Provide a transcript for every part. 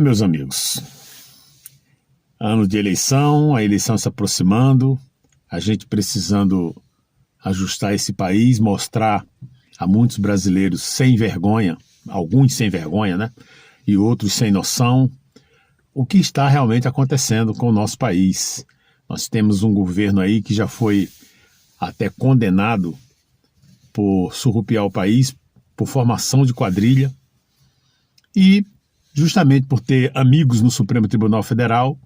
Meus amigos, ano de eleição, a eleição se aproximando, a gente precisando ajustar esse país, mostrar a muitos brasileiros sem vergonha, alguns sem vergonha, né? E outros sem noção, o que está realmente acontecendo com o nosso país. Nós temos um governo aí que já foi até condenado por surrupiar o país, por formação de quadrilha e justamente por ter amigos no Supremo Tribunal Federal,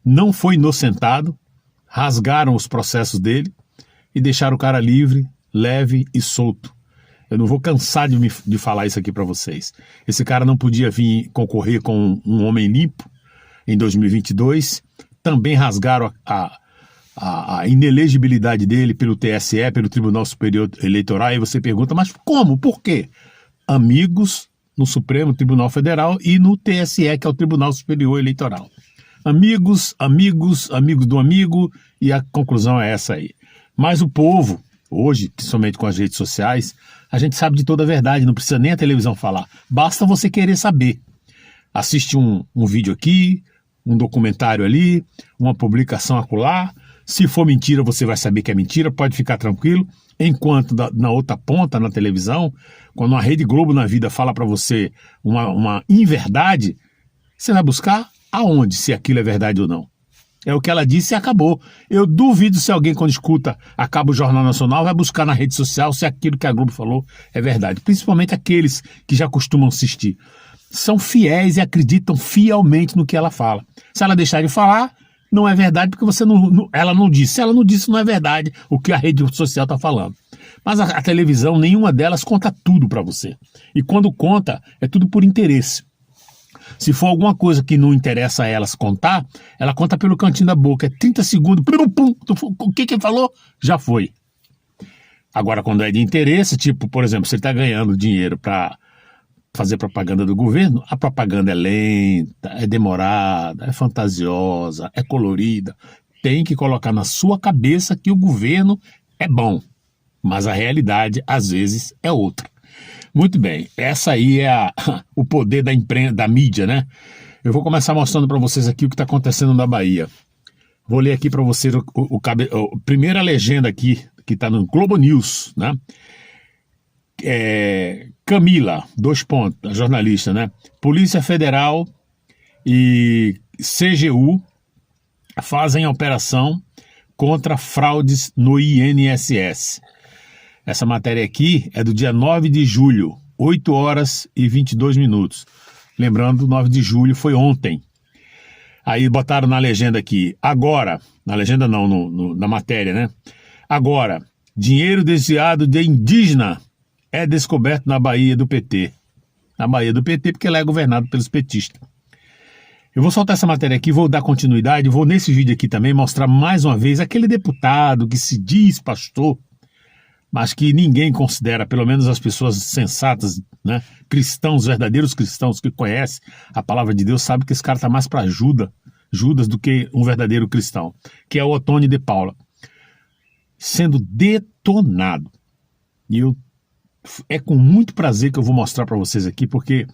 não foi inocentado, rasgaram os processos dele e deixaram o cara livre, leve e solto. Eu não vou cansar de falar isso aqui para vocês. Esse cara não podia vir concorrer com um homem limpo em 2022, também rasgaram a inelegibilidade dele pelo TSE, pelo Tribunal Superior Eleitoral, e você pergunta, mas como? Por quê? Amigos no Supremo Tribunal Federal e no TSE, que é o Tribunal Superior Eleitoral. Amigos do amigo, e a conclusão é essa aí. Mas o povo, hoje, principalmente com as redes sociais, a gente sabe de toda a verdade, não precisa nem a televisão falar, basta você querer saber. Assiste um vídeo aqui, um documentário ali, uma publicação acolá. Se for mentira, você vai saber que é mentira, pode ficar tranquilo. Enquanto na outra ponta, na televisão, quando a Rede Globo na vida fala para você uma inverdade, você vai buscar aonde, se aquilo é verdade ou não. É o que ela disse e acabou. Eu duvido se alguém, quando escuta, acaba o Jornal Nacional, vai buscar na rede social se aquilo que a Globo falou é verdade. Principalmente aqueles que já costumam assistir. São fiéis e acreditam fielmente no que ela fala. Se ela deixar de falar, não é verdade porque ela não disse. Se ela não disse, não é verdade o que a rede social está falando. Mas a televisão, nenhuma delas conta tudo para você. E quando conta, é tudo por interesse. Se for alguma coisa que não interessa a elas contar, ela conta pelo cantinho da boca. É 30 segundos, o que ele falou? Já foi. Agora, quando é de interesse, tipo, por exemplo, você está ganhando dinheiro para fazer propaganda do governo, a propaganda é lenta, é demorada, é fantasiosa, é colorida. Tem que colocar na sua cabeça que o governo é bom, mas a realidade, às vezes, é outra. Muito bem, essa aí é o poder da imprensa, da mídia, né? Eu vou começar mostrando para vocês aqui o que está acontecendo na Bahia. Vou ler aqui para vocês a primeira legenda aqui, que está no Globo News, né? Camila, a jornalista, né? Polícia Federal e CGU fazem operação contra fraudes no INSS. Essa matéria aqui é do dia 9 de julho, 8 horas e 22 minutos. Lembrando, 9 de julho foi ontem. Aí botaram na legenda aqui, agora, na legenda não, na matéria, né? Agora, dinheiro desviado de indígena é descoberto na Bahia do PT. Na Bahia do PT, porque ela é governada pelos petistas. Eu vou soltar essa matéria aqui, vou dar continuidade, vou nesse vídeo aqui também mostrar mais uma vez aquele deputado que se diz pastor, mas que ninguém considera, pelo menos as pessoas sensatas, né, cristãos, verdadeiros cristãos que conhecem a palavra de Deus, sabem que esse cara está mais para Judas do que um verdadeiro cristão, que é o Ottoni de Paula, sendo detonado. E é com muito prazer que eu vou mostrar para vocês aqui, porque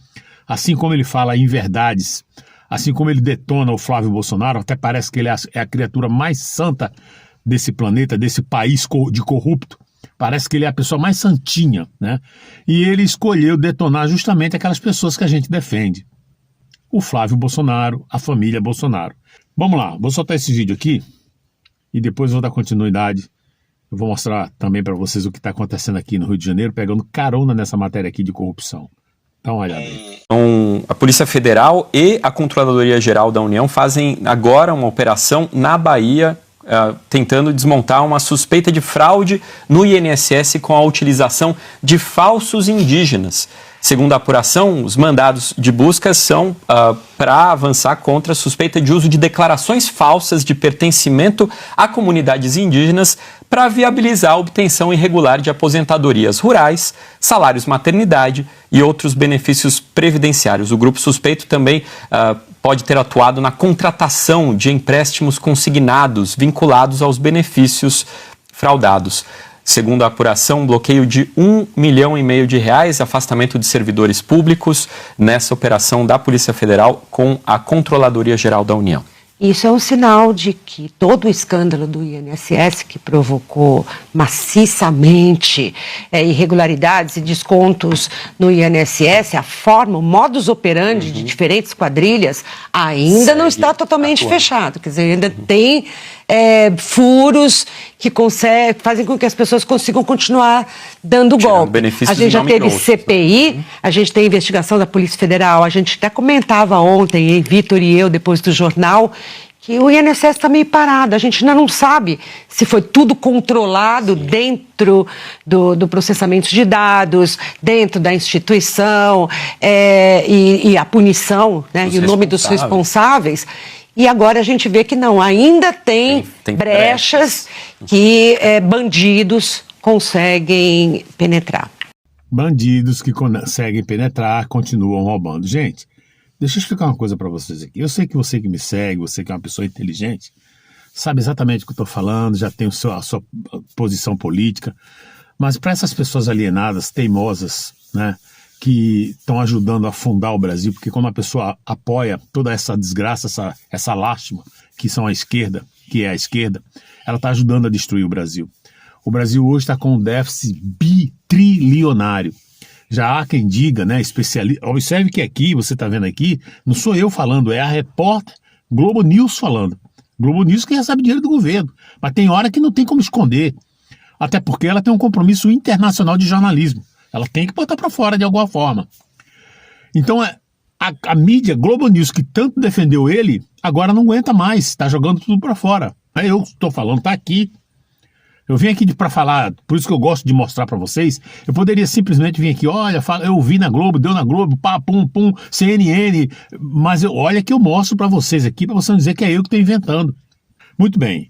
assim como ele fala em verdades, assim como ele detona o Flávio Bolsonaro, até parece que ele é a criatura mais santa desse planeta, desse país de corrupto. Parece que ele é a pessoa mais santinha, né? E ele escolheu detonar justamente aquelas pessoas que a gente defende. O Flávio Bolsonaro, a família Bolsonaro. Vamos lá, vou soltar esse vídeo aqui e depois vou dar continuidade. Eu vou mostrar também para vocês o que está acontecendo aqui no Rio de Janeiro, pegando carona nessa matéria aqui de corrupção. Dá uma olhada aí. Então, a Polícia Federal e a Controladoria Geral da União fazem agora uma operação na Bahia, tentando desmontar uma suspeita de fraude no INSS com a utilização de falsos indígenas. Segundo a apuração, os mandados de busca são para avançar contra a suspeita de uso de declarações falsas de pertencimento a comunidades indígenas para viabilizar a obtenção irregular de aposentadorias rurais, salários maternidade e outros benefícios previdenciários. O grupo suspeito também pode ter atuado na contratação de empréstimos consignados vinculados aos benefícios fraudados. Segundo a apuração, um bloqueio de R$1,5 milhão de reais, afastamento de servidores públicos nessa operação da Polícia Federal com a Controladoria Geral da União. Isso é um sinal de que todo o escândalo do INSS, que provocou maciçamente irregularidades e descontos no INSS, a forma, o modus operandi de diferentes quadrilhas, ainda não está totalmente fechado. Quer dizer, ainda tem furos que fazem com que as pessoas consigam continuar dando golpe. A gente já teve CPI, a gente tem investigação da Polícia Federal, a gente até comentava ontem, Vitor e eu, depois do jornal, que o INSS está meio parado. A gente ainda não sabe se foi tudo controlado dentro do processamento de dados, dentro da instituição, e a punição, né, e o nome dos responsáveis. E agora a gente vê que não, ainda tem brechas que bandidos conseguem penetrar. Bandidos que conseguem penetrar continuam roubando. Gente, deixa eu explicar uma coisa para vocês aqui. Eu sei que você que me segue, você que é uma pessoa inteligente, sabe exatamente o que eu estou falando, já tem a sua posição política, mas para essas pessoas alienadas, teimosas, né, que estão ajudando a afundar o Brasil, porque quando a pessoa apoia toda essa desgraça, essa lástima, que são a esquerda, que é a esquerda, ela está ajudando a destruir o Brasil. O Brasil hoje está com um déficit bitrilionário. Já há quem diga, né, especialista, observe que aqui, você está vendo aqui, não sou eu falando, é a repórter Globo News falando. Globo News que recebe dinheiro do governo, mas tem hora que não tem como esconder, até porque ela tem um compromisso internacional de jornalismo. Ela tem que botar para fora de alguma forma. Então, a mídia Globo News, que tanto defendeu ele, agora não aguenta mais, está jogando tudo para fora. Eu estou falando, está aqui. Eu vim aqui para falar, por isso que eu gosto de mostrar para vocês. Eu poderia simplesmente vir aqui, olha, eu vi na Globo, deu na Globo, pá, pum, pum, CNN, mas olha que eu mostro para vocês aqui, para você não dizer que é eu que estou inventando. Muito bem,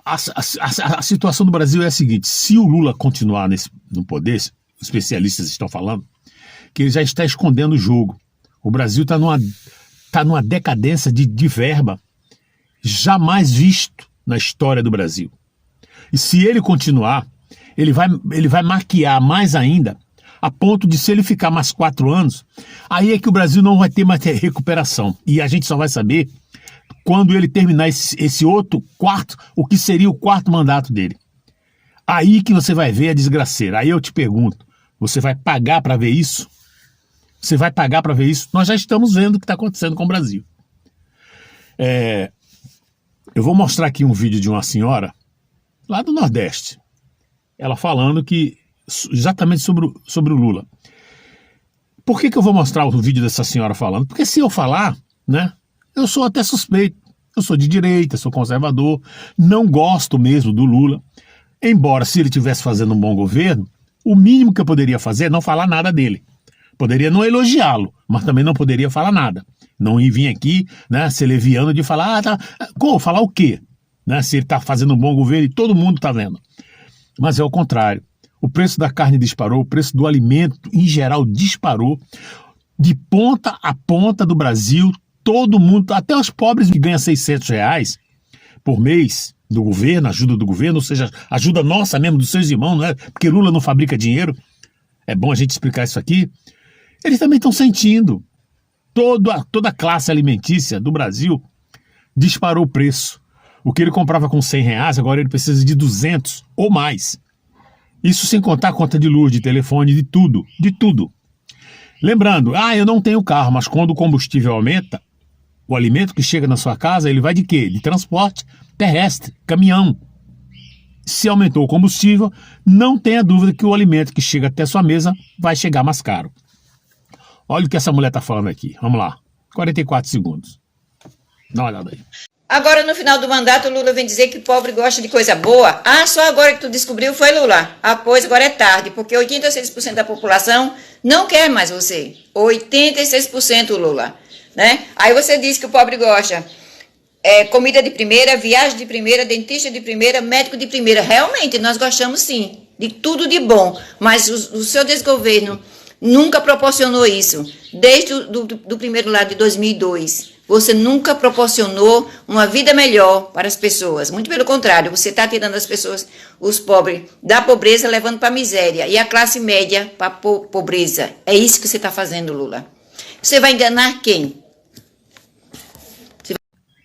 a situação do Brasil é a seguinte: se o Lula continuar no poder, os especialistas estão falando que ele já está escondendo o jogo. O Brasil está numa decadência de verba jamais visto na história do Brasil. E se ele continuar, ele vai maquiar mais ainda, a ponto de, se ele ficar mais 4 anos, aí é que o Brasil não vai ter mais recuperação. E a gente só vai saber quando ele terminar esse outro quarto, o que seria o 4º mandato dele. Aí que você vai ver a desgraceira. Aí eu te pergunto, você vai pagar para ver isso? Você vai pagar para ver isso? Nós já estamos vendo o que está acontecendo com o Brasil. Eu vou mostrar aqui um vídeo de uma senhora lá do Nordeste. Ela falando exatamente sobre o Lula. Por que eu vou mostrar o vídeo dessa senhora falando? Porque se eu falar, né, eu sou até suspeito. Eu sou de direita, sou conservador, não gosto mesmo do Lula. Embora, se ele estivesse fazendo um bom governo, o mínimo que eu poderia fazer é não falar nada dele. Poderia não elogiá-lo, mas também não poderia falar nada. Não ir vir aqui, né, ser leviano de falar, falar o quê? Né, se ele está fazendo um bom governo e todo mundo está vendo. Mas é o contrário. O preço da carne disparou, o preço do alimento em geral disparou. De ponta a ponta do Brasil, todo mundo, até os pobres que ganham R$600 por mês do governo, ajuda do governo, ou seja, ajuda nossa mesmo, dos seus irmãos, não é? Porque Lula não fabrica dinheiro. É bom a gente explicar isso aqui. Eles também estão sentindo. Toda a classe alimentícia do Brasil disparou o preço. O que ele comprava com R$100, agora ele precisa de 200 ou mais. Isso sem contar a conta de luz, de telefone, de tudo, de tudo. Lembrando, eu não tenho carro, mas quando o combustível aumenta, o alimento que chega na sua casa, ele vai de quê? De transporte terrestre, caminhão. Se aumentou o combustível, não tenha dúvida que o alimento que chega até sua mesa vai chegar mais caro. Olha o que essa mulher está falando aqui. Vamos lá. 44 segundos. Dá uma olhada aí. Agora, no final do mandato, o Lula vem dizer que o pobre gosta de coisa boa. Só agora que tu descobriu foi, Lula? Pois agora é tarde, porque 86% da população não quer mais você. 86%, Lula. Né? Aí você diz que o pobre gosta. Comida de primeira, viagem de primeira, dentista de primeira, médico de primeira. Realmente, nós gostamos sim, de tudo de bom. Mas o seu desgoverno nunca proporcionou isso. Desde do primeiro lado de 2002. Você nunca proporcionou uma vida melhor para as pessoas. Muito pelo contrário, você está tirando as pessoas, os pobres, da pobreza, levando para a miséria. E a classe média para a pobreza. É isso que você está fazendo, Lula. Você vai enganar quem?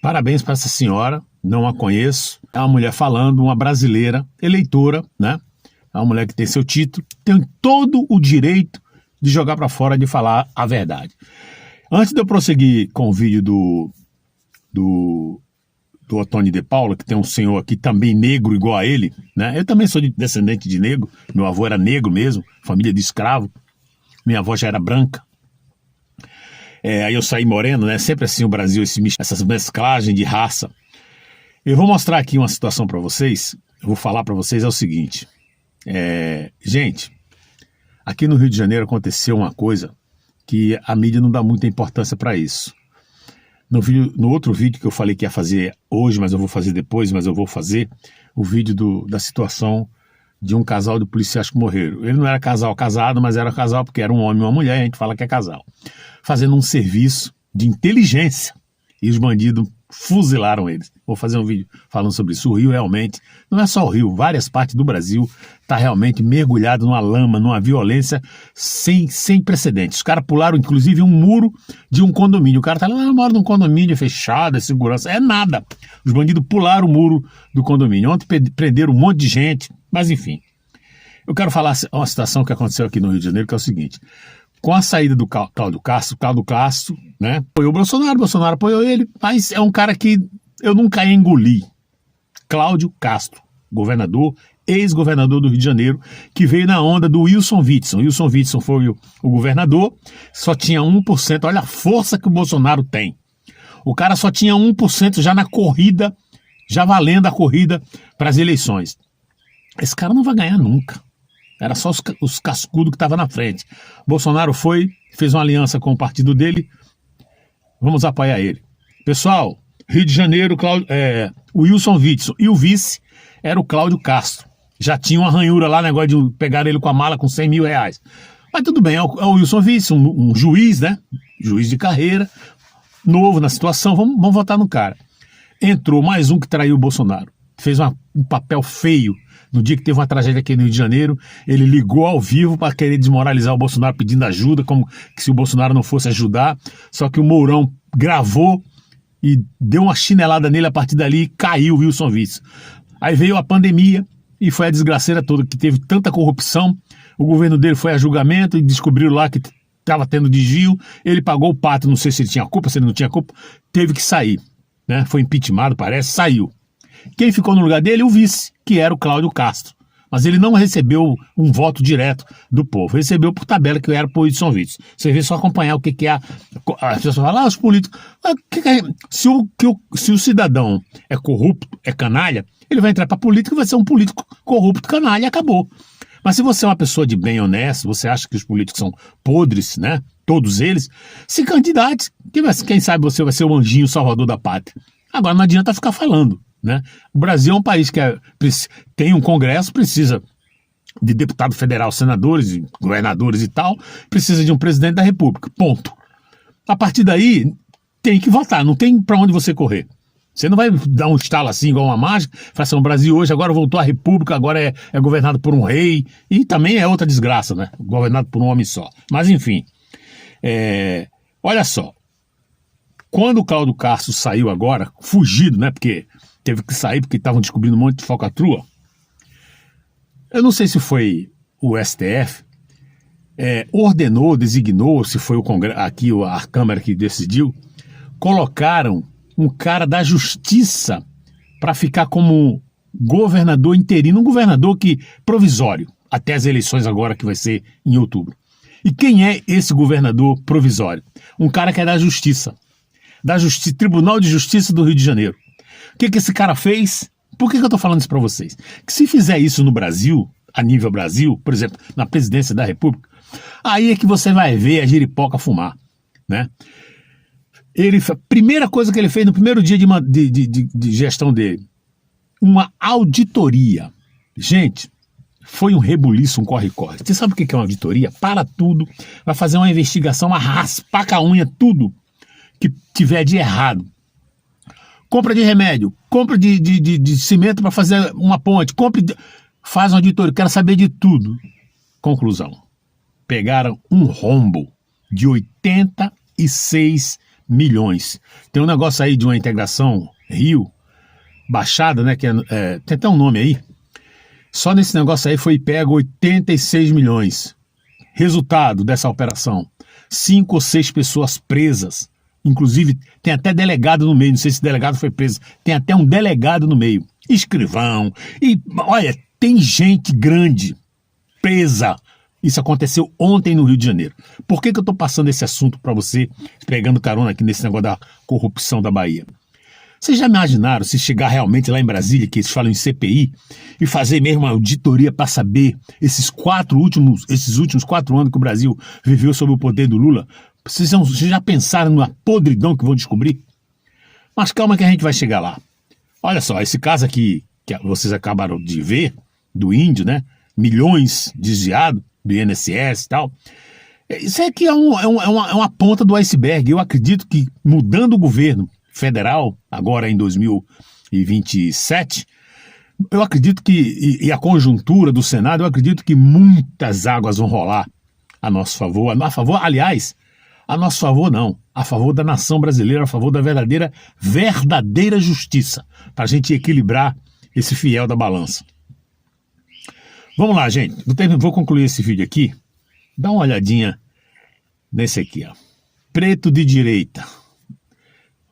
Parabéns para essa senhora, não a conheço. É uma mulher falando, uma brasileira, eleitora, né? É uma mulher que tem seu título, tem todo o direito de jogar para fora, de falar a verdade. Antes de eu prosseguir com o vídeo do Ottoni de Paula, que tem um senhor aqui também negro igual a ele, né? Eu também sou descendente de negro, meu avô era negro mesmo, família de escravo, minha avó já era branca. Aí eu saí moreno, né? Sempre assim o Brasil, essas mesclagens de raça. Eu vou mostrar aqui uma situação para vocês, eu vou falar para vocês é o seguinte. Gente, aqui no Rio de Janeiro aconteceu uma coisa que a mídia não dá muita importância para isso. No outro vídeo que eu falei que ia fazer hoje, mas eu vou fazer depois, mas eu vou fazer o vídeo da situação de um casal de policiais que morreram. Ele não era casado, mas era casal porque era um homem e uma mulher, a gente fala que é casal. Fazendo um serviço de inteligência e os bandidos fuzilaram eles. Vou fazer um vídeo falando sobre isso. O Rio realmente, não é só o Rio, várias partes do Brasil está realmente mergulhado numa lama, numa violência sem precedentes. Os caras pularam inclusive um muro de um condomínio. O cara tá lá, eu moro num condomínio fechado, é segurança. É nada. Os bandidos pularam o muro do condomínio. Ontem prenderam um monte de gente, mas enfim. Eu quero falar uma situação que aconteceu aqui no Rio de Janeiro, que é o seguinte. Com a saída do Cláudio Castro, né, apoiou o Bolsonaro apoiou ele, mas é um cara que eu nunca engoli. Cláudio Castro, governador, ex-governador do Rio de Janeiro, que veio na onda do Wilson Witson. Wilson Witson foi o governador, só tinha 1%, olha a força que o Bolsonaro tem. O cara só tinha 1% já na corrida, já valendo a corrida para as eleições. Esse cara não vai ganhar nunca. Era só os cascudos que estavam na frente. Bolsonaro fez uma aliança com o partido dele. Vamos apoiar ele. Pessoal, Rio de Janeiro, o Wilson Witson e o vice era o Cláudio Castro. Já tinha uma ranhura lá, negócio de pegar ele com a mala com 100 mil reais. Mas tudo bem, é o Wilson Witson, um juiz, né? Juiz de carreira, novo na situação, vamos votar no cara. Entrou mais um que traiu o Bolsonaro. Fez um papel feio. No dia que teve uma tragédia aqui no Rio de Janeiro, ele ligou ao vivo para querer desmoralizar o Bolsonaro, pedindo ajuda, como que se o Bolsonaro não fosse ajudar. Só que o Mourão gravou e deu uma chinelada nele, a partir dali caiu o Wilson Witson. Aí veio a pandemia e foi a desgraceira toda, que teve tanta corrupção. O governo dele foi a julgamento e descobriram lá que estava tendo desvio. Ele pagou o pato, não sei se ele tinha culpa, se ele não tinha culpa, teve que sair, né? Foi impeachmentado, parece, saiu. Quem ficou no lugar dele? O vice, que era o Cláudio Castro. Mas ele não recebeu um voto direto do povo. Recebeu por tabela, que era por Wilson Witson. Você vê só acompanhar o que é as pessoas falam, os políticos. Se o cidadão é corrupto, é canalha, ele vai entrar para a política e vai ser um político corrupto, canalha, e acabou. Mas se você é uma pessoa de bem honesto, você acha que os políticos são podres, né? Todos eles, se candidate. Quem sabe você vai ser o anjinho salvador da pátria. Agora não adianta ficar falando. Né? O Brasil é um país que tem um Congresso, precisa de deputado federal, senadores, governadores e tal, precisa de um presidente da República, ponto. A partir daí, tem que votar, não tem para onde você correr. Você não vai dar um estalo assim, igual uma mágica, falar assim, o Brasil hoje agora voltou à República, agora é governado por um rei, e também é outra desgraça, né? Governado por um homem só. Mas enfim, olha só, quando o Cláudio Castro saiu agora, fugido, né, porque teve que sair porque estavam descobrindo um monte de falcatrua. Eu não sei se foi o STF, ordenou, designou, se foi o Congresso, aqui a Câmara que decidiu, colocaram um cara da Justiça para ficar como governador interino, um governador provisório, até as eleições agora que vai ser em outubro. E quem é esse governador provisório? Um cara que é da Justiça, Tribunal de Justiça do Rio de Janeiro. O que esse cara fez? Por que eu estou falando isso para vocês? Que se fizer isso no Brasil, a nível Brasil, por exemplo, na presidência da República, aí é que você vai ver a giripoca fumar, né? A primeira coisa que ele fez no primeiro dia de gestão dele, uma auditoria. Gente, foi um rebuliço, um corre-corre. Você sabe o que é uma auditoria? Para tudo, vai fazer uma investigação, vai raspar com a unha tudo tiver de errado. Compra de remédio, compra de cimento para fazer uma ponte, faz uma auditoria, quero saber de tudo. Conclusão, pegaram um rombo de 86 milhões. Tem um negócio aí de uma integração Rio, Baixada, né, que tem até um nome aí. Só nesse negócio aí foi pego 86 milhões. Resultado dessa operação, 5 ou 6 pessoas presas. Inclusive, tem até delegado no meio, não sei se o delegado foi preso, tem até um delegado no meio, escrivão, e olha, tem gente grande presa. Isso aconteceu ontem no Rio de Janeiro. Por que eu estou passando esse assunto para você, pegando carona aqui nesse negócio da corrupção da Bahia? Vocês já imaginaram se chegar realmente lá em Brasília, que eles falam em CPI, e fazer mesmo uma auditoria para saber esses últimos 4 anos que o Brasil viveu sob o poder do Lula? Vocês já pensaram na podridão que vão descobrir? Mas calma que a gente vai chegar lá. Olha só, esse caso aqui que vocês acabaram de ver, do índio, né? Milhões desviados do INSS e tal. Isso aqui é uma ponta do iceberg. Eu acredito que mudando o governo federal, agora em 2027, eu acredito que, e a conjuntura do Senado, eu acredito que muitas águas vão rolar a nosso favor. A favor, aliás, a nosso favor não, a favor da nação brasileira, a favor da verdadeira justiça, para a gente equilibrar esse fiel da balança. Vamos lá, gente, vou concluir esse vídeo aqui, dá uma olhadinha nesse aqui, ó. Preto de direita.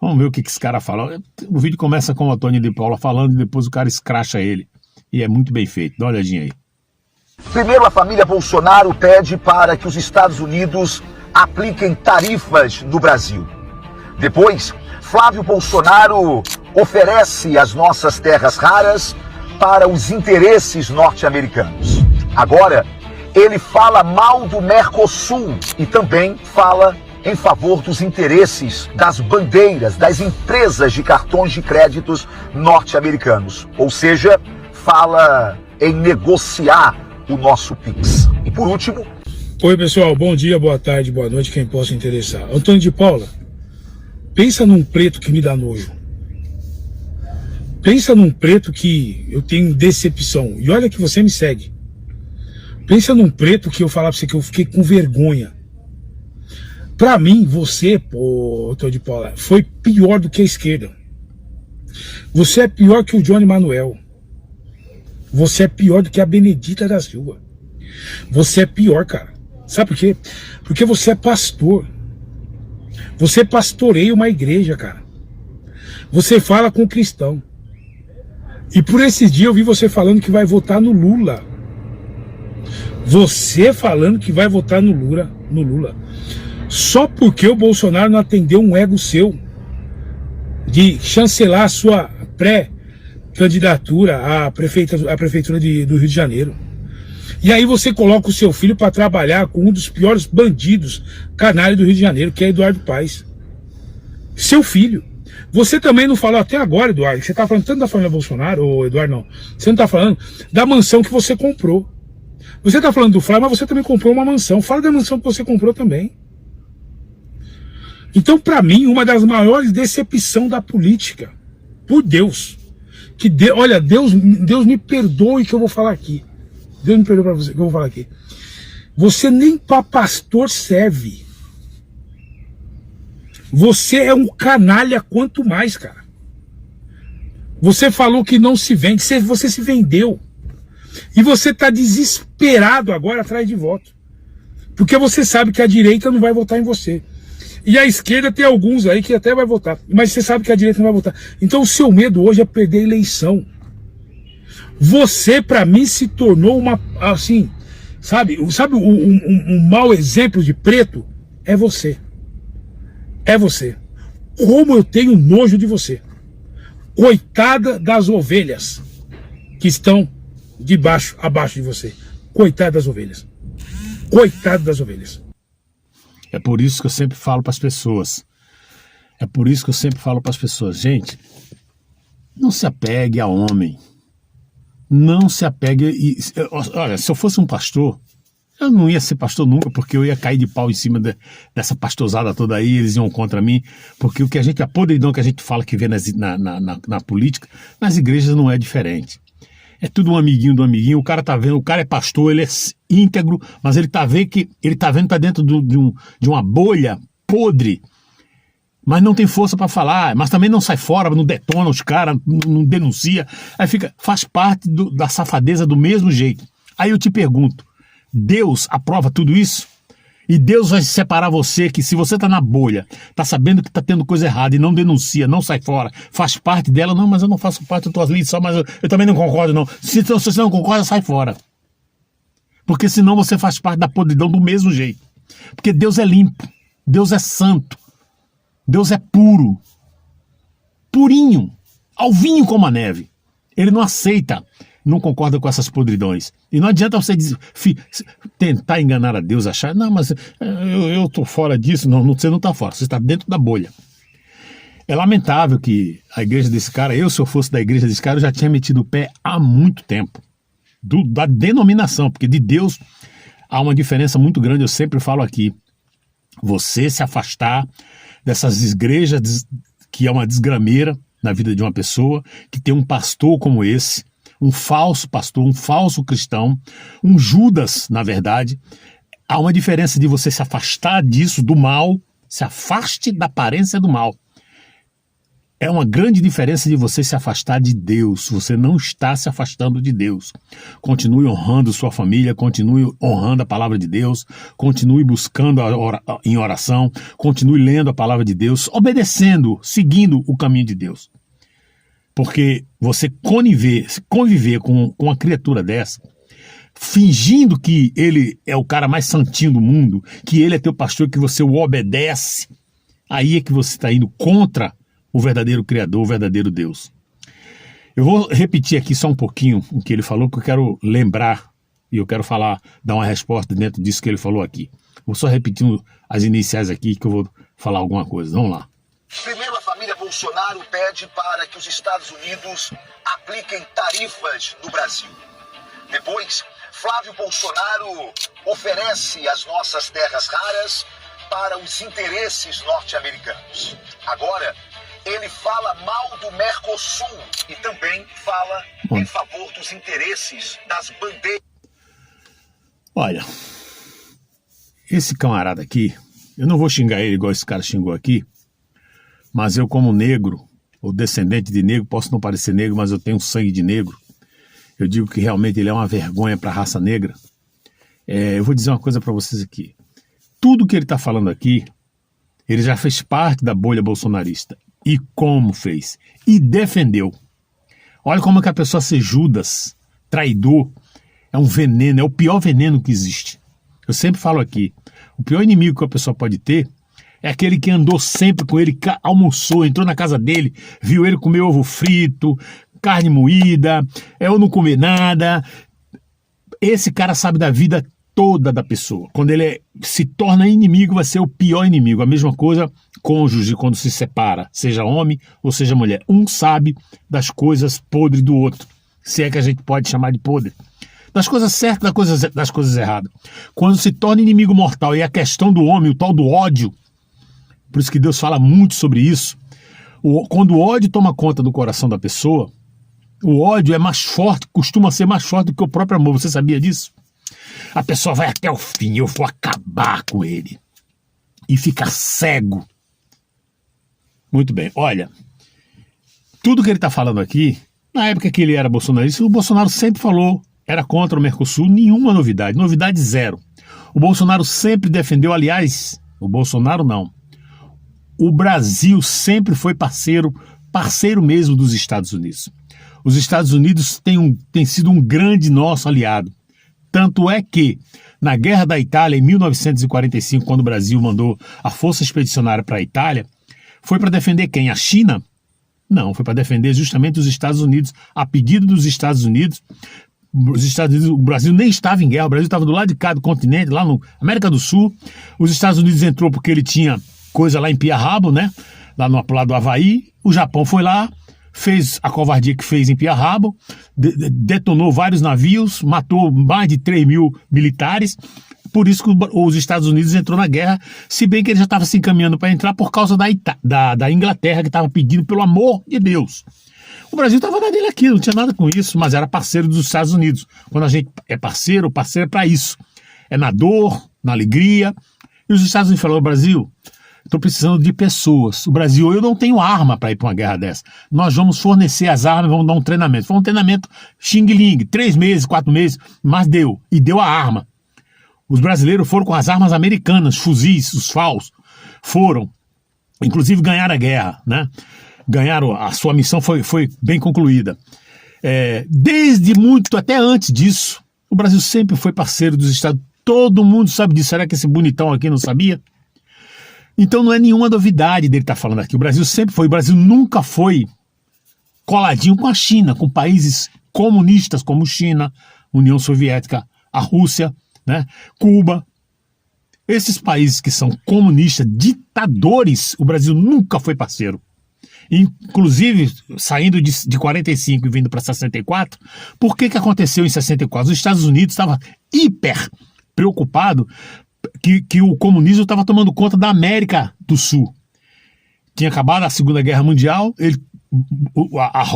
Vamos ver o que esse cara fala. O vídeo começa com o Antônio de Paula falando e depois o cara escracha ele. E é muito bem feito, dá uma olhadinha aí. Primeiro, a família Bolsonaro pede para que os Estados Unidos apliquem tarifas no Brasil. Depois, Flávio Bolsonaro oferece as nossas terras raras para os interesses norte-americanos. Agora, ele fala mal do Mercosul e também fala em favor dos interesses das bandeiras, das empresas de cartões de créditos norte-americanos. Ou seja, fala em negociar o nosso Pix. E por último... Oi pessoal, bom dia, boa tarde, boa noite, quem possa interessar. Antônio de Paula, pensa num preto que me dá nojo. Pensa num preto que eu tenho decepção. E olha que você me segue. Pensa num preto que eu falava pra você que eu fiquei com vergonha. Pra mim, você, Antônio de Paula, foi pior do que a esquerda. Você é pior que o Johnny Manuel. Você é pior do que a Benedita da Silva. Você é pior, cara. Sabe por quê? Porque você é pastor. Você pastoreia uma igreja, cara. Você fala com cristão. E por esses dias eu vi você falando que vai votar no Lula. Você falando que vai votar no Lula. Só porque o Bolsonaro não atendeu um ego seu de chancelar a sua pré-candidatura à prefeitura do Rio de Janeiro. E aí você coloca o seu filho para trabalhar com um dos piores bandidos canalha do Rio de Janeiro, que é Eduardo Paes. Seu filho. Você também não falou até agora, Eduardo, que você está falando tanto da família Bolsonaro, ou Eduardo não, você não está falando da mansão que você comprou. Você está falando do Flávio, mas você também comprou uma mansão. Fala da mansão que você comprou também. Então, para mim, uma das maiores decepções da política, por Deus, olha, Deus me perdoe que eu vou falar aqui. Deus me perdoe para você que eu vou falar aqui. Você nem para pastor serve. Você é um canalha quanto mais, cara. Você falou que não se vende, você se vendeu. E você está desesperado agora atrás de voto. Porque você sabe que a direita não vai votar em você. E a esquerda tem alguns aí que até vai votar. Mas você sabe que a direita não vai votar. Então o seu medo hoje é perder a eleição. Você, para mim, se tornou uma, assim, sabe um mau exemplo de preto? É você. É você. Como eu tenho nojo de você. Coitada das ovelhas que estão abaixo de você. Coitada das ovelhas. Coitado das ovelhas. É por isso que eu sempre falo para as pessoas. Gente, não se apegue a homem. Não se apegue. Olha, se eu fosse um pastor, Eu não ia ser pastor nunca, porque eu ia cair de pau em cima dessa pastorzada toda aí, eles iam contra mim, porque o que a podridão que a gente fala que vê na política, nas igrejas não é diferente. É tudo um amiguinho do amiguinho, o cara tá vendo, o cara é pastor, ele é íntegro, mas ele tá vendo pra dentro de uma bolha podre, mas não tem força para falar, mas também não sai fora, não detona os caras, não denuncia, aí faz parte da safadeza do mesmo jeito. Aí eu te pergunto, Deus aprova tudo isso? E Deus vai separar você, que se você tá na bolha, tá sabendo que tá tendo coisa errada e não denuncia, não sai fora, faz parte dela, não, mas eu não faço parte, eu tô ali só, mas eu também não concordo não. Se você não concorda, sai fora. Porque senão você faz parte da podridão do mesmo jeito. Porque Deus é limpo, Deus é santo, Deus é puro, purinho, alvinho como a neve. Ele não aceita, não concorda com essas podridões. E não adianta você tentar enganar a Deus, achar, não, mas eu tô fora disso. Não, você não tá fora, você está dentro da bolha. É lamentável que a igreja desse cara, se eu fosse da igreja desse cara, eu já tinha metido o pé há muito tempo. Da denominação, porque de Deus há uma diferença muito grande, eu sempre falo aqui. Você se afastar dessas igrejas que é uma desgrameira na vida de uma pessoa, que tem um pastor como esse, um falso pastor, um falso cristão, um Judas, na verdade. Há uma diferença de você se afastar disso, do mal, se afaste da aparência do mal. É uma grande diferença de você se afastar de Deus. Você não está se afastando de Deus. Continue honrando sua família, continue honrando a palavra de Deus, continue buscando em oração, continue lendo a palavra de Deus, obedecendo, seguindo o caminho de Deus. Porque você conviver com uma criatura dessa, fingindo que ele é o cara mais santinho do mundo, que ele é teu pastor, que você o obedece, aí é que você está indo contra o verdadeiro Criador, o verdadeiro Deus. Eu vou repetir aqui só um pouquinho o que ele falou, porque eu quero lembrar e eu quero dar uma resposta dentro disso que ele falou aqui. Vou só repetir as iniciais aqui que eu vou falar alguma coisa. Vamos lá. Primeiro, a família Bolsonaro pede para que os Estados Unidos apliquem tarifas no Brasil. Depois, Flávio Bolsonaro oferece as nossas terras raras para os interesses norte-americanos. Agora, ele fala mal do Mercosul e também fala em favor dos interesses das bandeiras. Olha, esse camarada aqui, eu não vou xingar ele igual esse cara xingou aqui, mas eu, como negro, ou descendente de negro, posso não parecer negro, mas eu tenho sangue de negro. Eu digo que realmente ele é uma vergonha para a raça negra. Eu vou dizer uma coisa para vocês aqui. Tudo que ele está falando aqui, ele já fez parte da bolha bolsonarista. E como fez? E defendeu. Olha como é que a pessoa ser Judas, traidor, é um veneno, é o pior veneno que existe. Eu sempre falo aqui, o pior inimigo que a pessoa pode ter é aquele que andou sempre com ele, almoçou, entrou na casa dele, viu ele comer ovo frito, carne moída, eu não comer nada. Esse cara sabe da vida toda da pessoa. Quando ele se torna inimigo, vai ser o pior inimigo. A mesma coisa, cônjuge, quando se separa, seja homem ou seja mulher. Um sabe das coisas podres do outro, se é que a gente pode chamar de podre. Das coisas certas, das coisas erradas. Quando se torna inimigo mortal, e a questão do homem, o tal do ódio, por isso que Deus fala muito sobre isso, quando o ódio toma conta do coração da pessoa, o ódio é mais forte, costuma ser mais forte do que o próprio amor. Você sabia disso? A pessoa vai até o fim, eu vou acabar com ele. E fica cego. Muito bem, olha, tudo que ele está falando aqui, na época que ele era bolsonarista, o Bolsonaro sempre falou, era contra o Mercosul, nenhuma novidade, novidade zero. O Bolsonaro sempre defendeu, aliás, o Bolsonaro não. O Brasil sempre foi parceiro mesmo dos Estados Unidos. Os Estados Unidos têm sido um grande nosso aliado. Tanto é que, na Guerra da Itália, em 1945, quando o Brasil mandou a Força Expedicionária para a Itália, foi para defender quem? A China? Não, foi para defender justamente os Estados Unidos, a pedido dos Estados Unidos. O Brasil nem estava em guerra, o Brasil estava do lado de cá do continente, lá na América do Sul. Os Estados Unidos entrou porque ele tinha coisa lá em Piarrabo, né? Lá no lado do Havaí. O Japão foi lá, fez a covardia que fez em Pearl Harbor, detonou vários navios, matou mais de 3 mil militares. Por isso que os Estados Unidos entrou na guerra, se bem que ele já estava se encaminhando para entrar por causa da Inglaterra, que estava pedindo, pelo amor de Deus. O Brasil estava na dele aqui, não tinha nada com isso, mas era parceiro dos Estados Unidos. Quando a gente é parceiro, o parceiro é para isso. É na dor, na alegria. E os Estados Unidos falaram: Brasil, estou precisando de pessoas. O Brasil, eu não tenho arma para ir para uma guerra dessa. Nós vamos fornecer as armas, vamos dar um treinamento. Foi um treinamento xing-ling, 3 meses, 4 meses, mas deu. E deu a arma. Os brasileiros foram com as armas americanas, fuzis, os FAUs. Foram. Inclusive ganharam a guerra, né? Ganharam, a sua missão foi bem concluída. Desde muito, até antes disso, o Brasil sempre foi parceiro dos Estados Unidos. Todo mundo sabe disso. Será que esse bonitão aqui não sabia? Então não é nenhuma novidade dele estar falando aqui. O Brasil sempre foi. O Brasil nunca foi coladinho com a China, com países comunistas como China, União Soviética, a Rússia, né? Cuba. Esses países que são comunistas, ditadores, o Brasil nunca foi parceiro. Inclusive, saindo de 45 e vindo para 64, por que aconteceu em 64? Os Estados Unidos estavam hiper preocupados que o comunismo estava tomando conta da América do Sul. Tinha acabado a Segunda Guerra Mundial,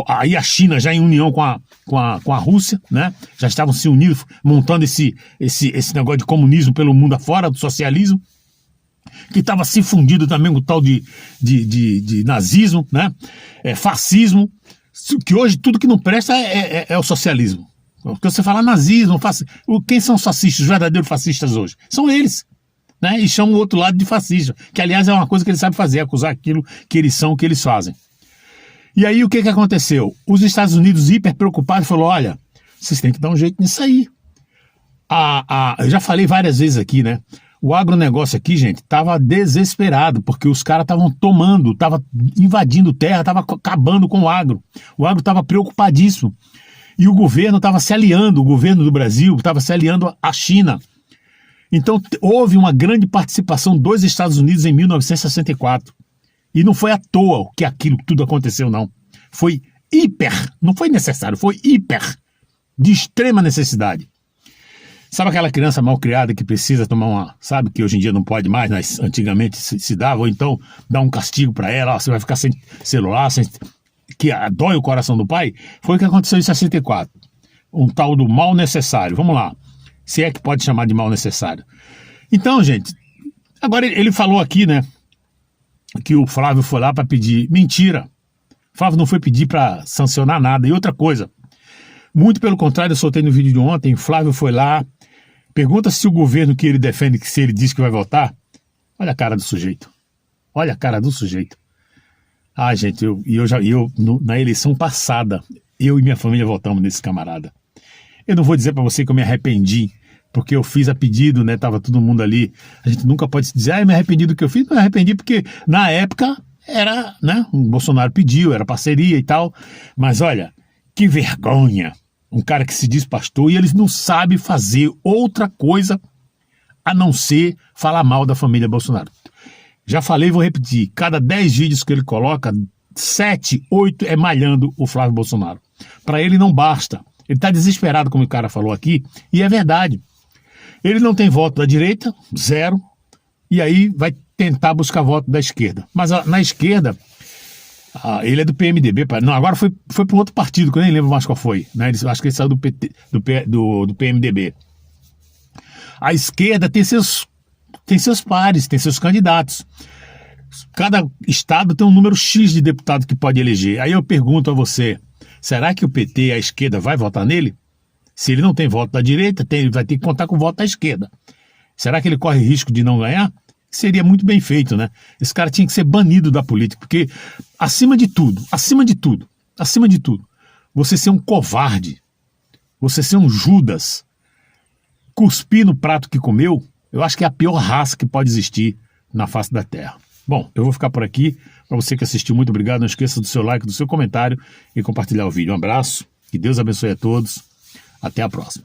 aí a China já em união com a Rússia, né? Já estavam se unindo, montando esse negócio de comunismo pelo mundo afora, do socialismo, que estava se fundido também com o tal de nazismo, né? Fascismo, que hoje tudo que não presta é o socialismo. Porque você fala nazismo, quem são os fascistas, os verdadeiros fascistas hoje? São eles, né? E chamam o outro lado de fascista, que aliás é uma coisa que eles sabem fazer, acusar aquilo que eles são, o que eles fazem. E aí o que aconteceu? Os Estados Unidos hiper preocupados falaram: olha, vocês têm que dar um jeito nisso aí. Eu já falei várias vezes aqui, né? O agronegócio aqui, gente, estava desesperado, porque os caras estavam estavam invadindo terra, estavam acabando com o agro. O agro estava preocupadíssimo. E o governo estava se aliando, o governo do Brasil estava se aliando à China. Então houve uma grande participação dos Estados Unidos em 1964. E não foi à toa que aquilo tudo aconteceu, não. Foi não foi necessário, foi de extrema necessidade. Sabe aquela criança mal criada que precisa tomar sabe que hoje em dia não pode mais, mas antigamente se dava, ou então dá um castigo para ela, você vai ficar sem celular, que dói o coração do pai? Foi o que aconteceu em 64. Um tal do mal necessário. Vamos lá. Se é que pode chamar de mal necessário. Então, gente, agora ele falou aqui, né, que o Flávio foi lá para pedir. Mentira. O Flávio não foi pedir para sancionar nada. E outra coisa, muito pelo contrário, eu soltei no vídeo de ontem, o Flávio foi lá, pergunta se o governo que ele defende, se ele diz que vai votar, olha a cara do sujeito. Olha a cara do sujeito. Ah, gente, na eleição passada, eu e minha família votamos nesse camarada. Eu não vou dizer para você que eu me arrependi, porque eu fiz a pedido, né? Tava todo mundo ali. A gente nunca pode dizer, eu me arrependi do que eu fiz. Não me arrependi porque na época era, né? O Bolsonaro pediu, era parceria e tal. Mas olha, que vergonha. Um cara que se diz pastor e eles não sabem fazer outra coisa a não ser falar mal da família Bolsonaro. Já falei, vou repetir, cada 10 vídeos que ele coloca, 7, 8 é malhando o Flávio Bolsonaro. Para ele não basta. Ele está desesperado, como o cara falou aqui, e é verdade. Ele não tem voto da direita, 0, e aí vai tentar buscar voto da esquerda. Mas na esquerda, ele é do PMDB, não, agora foi para um outro partido, que eu nem lembro mais qual foi, né? Acho que ele saiu do PMDB. A esquerda tem seus pares, tem seus candidatos. Cada estado tem um número X de deputados que pode eleger. Aí eu pergunto a você, será que o PT, a esquerda, vai votar nele? Se ele não tem voto da direita, ele vai ter que contar com o voto da esquerda. Será que ele corre risco de não ganhar? Seria muito bem feito, né? Esse cara tinha que ser banido da política, porque acima de tudo, você ser um covarde, você ser um Judas, cuspir no prato que comeu, eu acho que é a pior raça que pode existir na face da Terra. Bom, eu vou ficar por aqui. Para você que assistiu, muito obrigado. Não esqueça do seu like, do seu comentário e compartilhar o vídeo. Um abraço, que Deus abençoe a todos. Até a próxima.